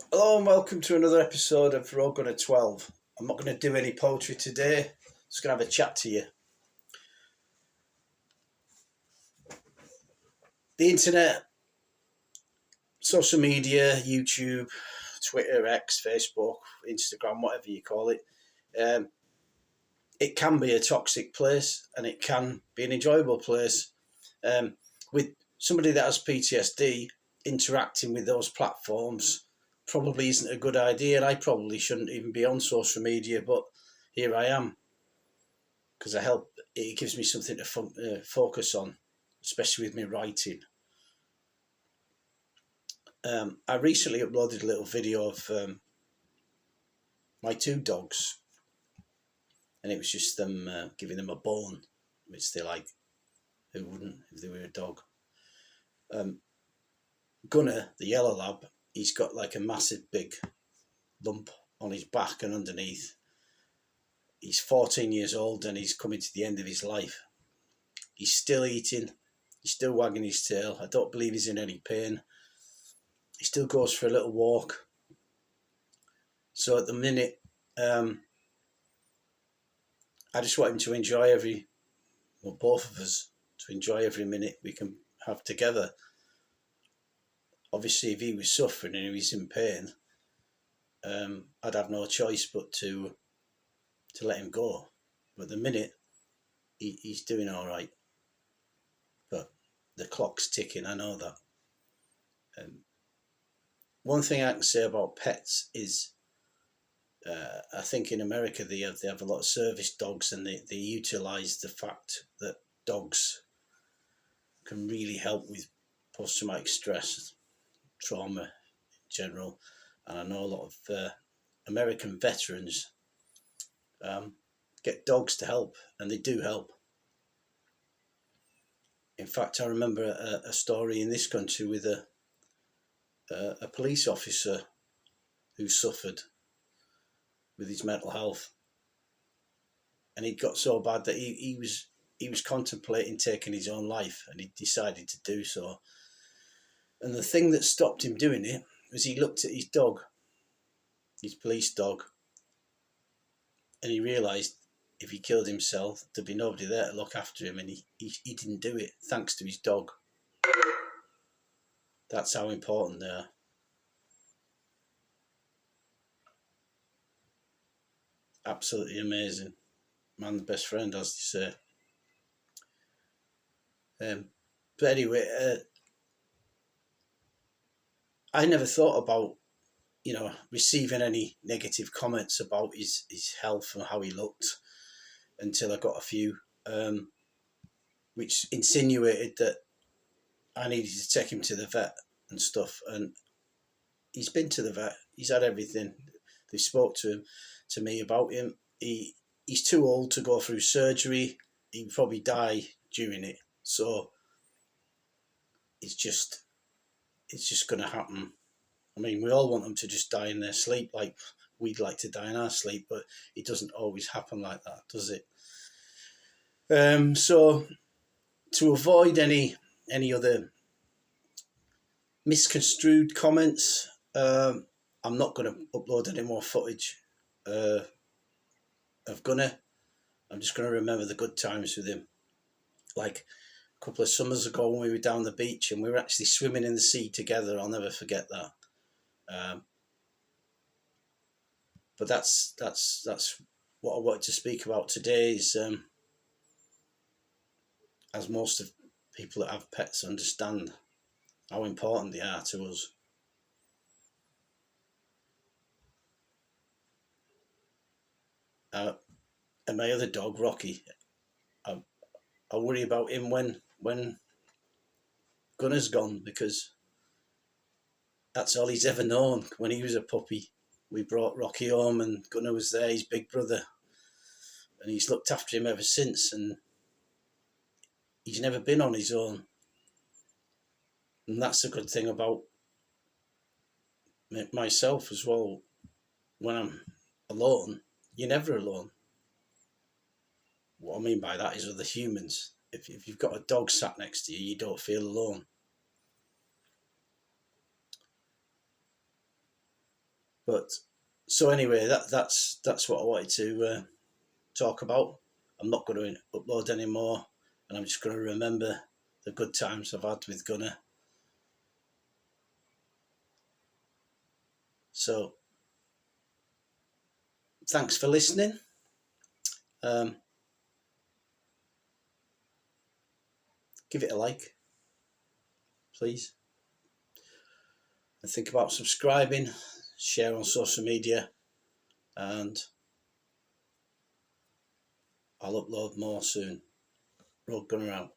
Hello and welcome to another episode of Labrador Gunner 12. I'm not going to do any poetry today, just going to have a chat to you. The internet, social media, YouTube, Twitter, X, Facebook, Instagram, whatever you call it, it can be a toxic place and it can be an enjoyable place. With somebody that has PTSD, interacting with those platforms probably isn't a good idea, and I probably shouldn't even be on social media, but here I am because it gives me something to focus on, especially with me writing. I recently uploaded a little video of my two dogs, and it was just them giving them a bone, which they like. Who wouldn't if they were a dog? Gunner, the yellow lab, he's got like a massive big lump on his back and underneath. He's 14 years old and he's coming to the end of his life. He's still eating, he's still wagging his tail. I don't believe he's in any pain. He still goes for a little walk. So at the minute, I just want him to enjoy both of us, to enjoy every minute we can have together. Obviously, if he was suffering and he was in pain, I'd have no choice but to let him go. But at the minute, he's doing all right. But the clock's ticking, I know that. One thing I can say about pets is, I think in America they have a lot of service dogs, and they utilise the fact that dogs can really help with post-traumatic stress, trauma in general. And I know a lot of American veterans get dogs to help, and they do help. In fact, I remember a story in this country with a police officer who suffered with his mental health, and it got so bad that he was contemplating taking his own life, and he decided to do so. And the thing that stopped him doing it was he looked at his dog, his police dog, and he realised if he killed himself, there'd be nobody there to look after him, and he didn't do it thanks to his dog. That's how important they are. Absolutely amazing. Man, the best friend, as they say. But anyway, I never thought about, receiving any negative comments about his health and how he looked until I got a few, which insinuated that I needed to take him to the vet and stuff. And he's been to the vet. He's had everything. They spoke to me about him. He's too old to go through surgery. He'd probably die during it. So it's just going to happen. I mean, we all want them to just die in their sleep, like we'd like to die in our sleep, but it doesn't always happen like that, does it? So to avoid any other misconstrued comments, I'm not going to upload any more footage of Gunner. I'm just going to remember the good times with him. Like a couple of summers ago when we were down the beach and we were actually swimming in the sea together. I'll never forget that. But that's what I wanted to speak about today. Is as most of people that have pets understand how important they are to us. And my other dog, Rocky, I worry about him when Gunner's gone, because that's all he's ever known. When he was a puppy, we brought Rocky home and Gunner was there, his big brother, and he's looked after him ever since, and he's never been on his own. And that's a good thing about myself as well. When I'm alone, you're never alone. What I mean by that is other humans. If you've got a dog sat next to you, you don't feel alone. But so anyway, that's what I wanted to talk about. I'm not going to upload anymore, and I'm just going to remember the good times I've had with Gunner. So thanks for listening. Give it a like, please, and think about subscribing, share on social media, and I'll upload more soon. Labrador Gunner out.